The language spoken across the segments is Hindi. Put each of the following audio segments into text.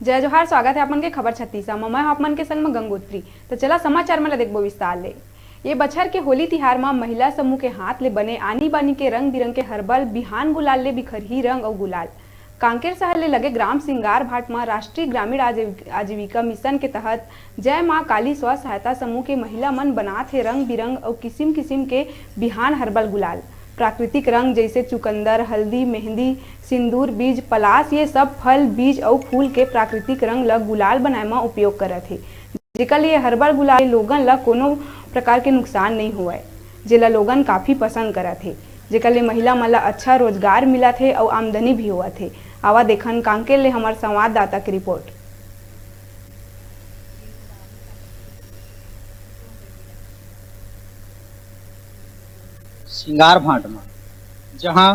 जय जोहार। स्वागत है अपन के खबर 36 में। मैं अपन के संग में गंगोत्री। तो चला समाचार में देखबो विस्तार ले। ये बछर के होली तिहार में महिला समूह के हाथ ले बने आनी बानी के रंग बिरंग के हर्बल बिहान गुलाल ले बिखरही रंग और गुलाल कांकेर शहर ले लगे ग्राम सिंगार भाट में राष्ट्रीय ग्रामीण आजीविका मिशन के तहत जय मां काली स्व सहायता समूह के महिला मन बनात है रंग बिरंग और किस्म किस्म के बिहान हर्बल गुलाल। प्राकृतिक रंग जैसे चुकंदर, हल्दी, मेहंदी, सिंदूर, बीज, पलाश ये सब फल, बीज और फूल के प्राकृतिक रंग ला गुलाल बनाए में उपयोग करत है, जेकर लिए हर्बल गुलाल लोगन ला कोनो प्रकार के नुकसान नहीं हुआ है, जेला लोगन काफी पसंद करत है, जेकर लिए महिला मन ला अच्छा रोजगार मिलत है और आमदनी भी होवत है। आवा देखन कांकेर ले हमार संवाददाता की रिपोर्ट। सिंगार भाट में जहां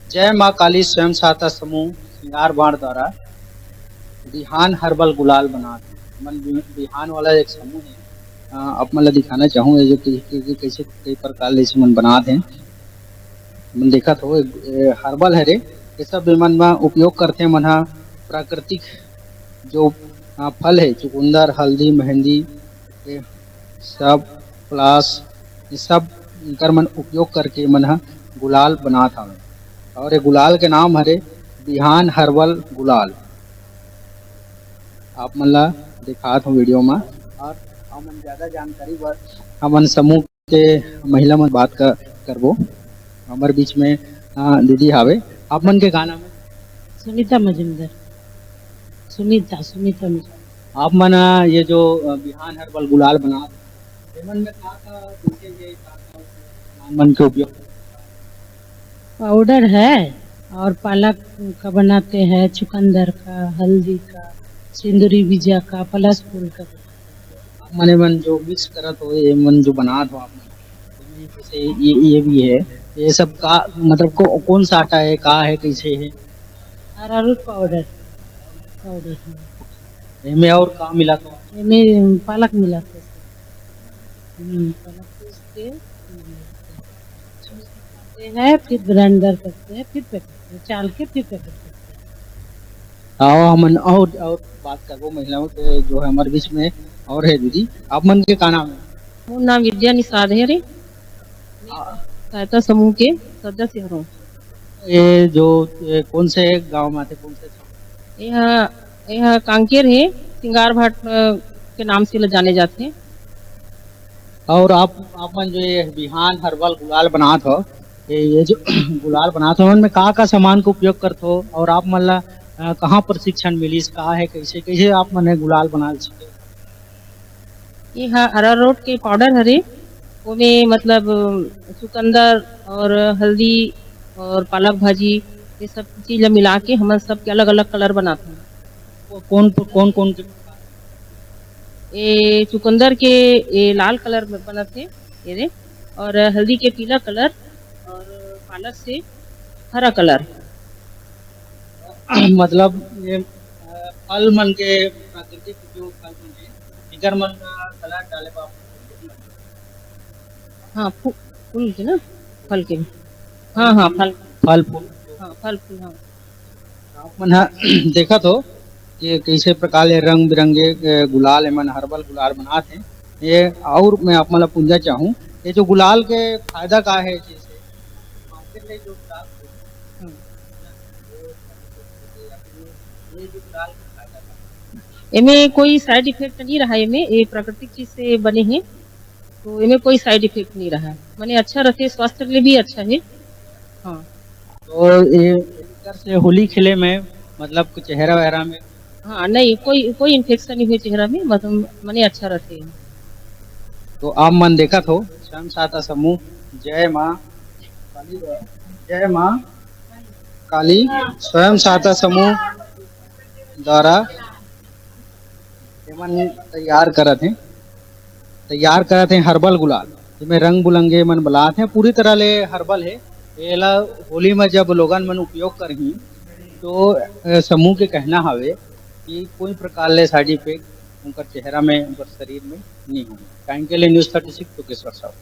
जय मां काली स्वयं सहायता समूह सिंगार भाट द्वारा बिहान हर्बल गुलाल बनाते मन बिहान वाला एक समूह है। अब मैं दिखाना चाहूँ जो कैसे कई प्रकार जैसे मन बनाते हैं। मन देखा तो हर्बल है रे, ये सब मन में उपयोग करते हैं। मन प्राकृतिक जो फल है चुकंदर, हल्दी, मेहंदी, ये सब प्लास, ये सब इनकर मन उपयोग करके मन गुलाल बनात हवे। और ये गुलाल के नाम हरे बिहान हर्बल गुलाल। आप मन ला दिखात हो वीडियो में। और हमन ज्यादा जानकारी बर हमन समूह के महिला मन बात करबो। हमारे बीच में दीदी हावे। आप मन के का नाम है? सुनीता मजुमदार। सुनीता सुनीता मजुमदार। आप मन ये जो बिहान हर्बल गुलाल बना मन में मन के उपयोग पाउडर है और पालक का बनाते हैं, चुकंदर का, हल्दी का, सिंदूरी बीजा का, पलाश फूल का। मने मन जो मिक्स करत हो ये मन जो बनात हो आप मन जैसे ये भी है, ये सब का मतलब कौन सा आटा है, का है, कैसे है? अरारोट पाउडर पाउडर है। इनमें और का मिला तो इनमें पालक मिलाते हैं। पालक पीस के हैं, फिर ग्राइंडर करते हैं, फिर पैकेट चाल के फिर पैकेट करते हैं। आओ हमन और बात करबो महिलाओं के जो है हमारे बीच में और है दीदी। आप मन के का नाम है? मोर नाम विद्या निषाद है रे। सहायता समूह के सदस्य हूँ। ये जो कौन से गांव में आते, कौन से? यह कांकेर है, सिंगार भाट के नाम से जाने जाते हैं। और आप मन जो ये बिहान हर्बल गुलाल बनात हो, ये जो गुलाल बनात हो उनमें का सामान का उपयोग करते हो? और आप मन ला कहाँ प्रशिक्षण मिली, का है, कैसे कैसे आप मन गुलाल बना सके? ये अरारोट के पाउडर हरे, वो में मतलब चुकंदर और हल्दी और पालक भाजी ये सब चीज मिला के हम सब के अलग अलग कलर बनाते हैं। कौन कौन कौन के? ये चुकंदर के ये लाल कलर में बनाते ये रे, और हल्दी के पीला कलर, और पालक से हरा कलर। मतलब ये फल मन के प्राकृतिक जो फल मन है इधर मन कलर डाले बाप। हाँ फूल के ना, फल के। हाँ हाँ फल फूल। हाँ फल फूल। हाँ आप मन देखा तो ये कैसे प्रकार ले रंग बिरंगे गुलाल मन हर्बल गुलाल बनाते हैं। ये और मैं आप मतलब पूछना चाहूँ, ये जो गुलाल के फायदा का है? जैसे मार्केट में जो गुलाल ये जो गुलाल का फायदा का इनमें कोई साइड इफेक्ट नहीं रहा। इनमें ये प्राकृतिक चीज से बने हैं, तो इनमें कोई साइड इफेक्ट नहीं रहा। माने अच्छा रहते, स्वास्थ्य के लिए भी अच्छा है। हाँ तो ये इधर से होली खेले में मतलब चेहरा वहरा में हाँ नहीं, कोई इन्फेक्शन नहीं हुए चेहरा में, मतलब माने अच्छा रहते हैं। तो आप मन देखा तो स्वयं सहायता समूह जय मां काली स्वयं सहायता समूह द्वारा मन तैयार करत हैं हर्बल गुलाल, जिसमें रंग बुलंगे मन बलात हैं, पूरी तरह ले हर्बल है। एला होली में जब लोगन मन उपयोग करही तो समूह के कहना हवे कि कोई प्रकार ले साइड इफेक्ट उनका चेहरा में, उनका शरीर में नहीं होगा। कांकेर न्यूज़ 36 टोकेश्वर साहब।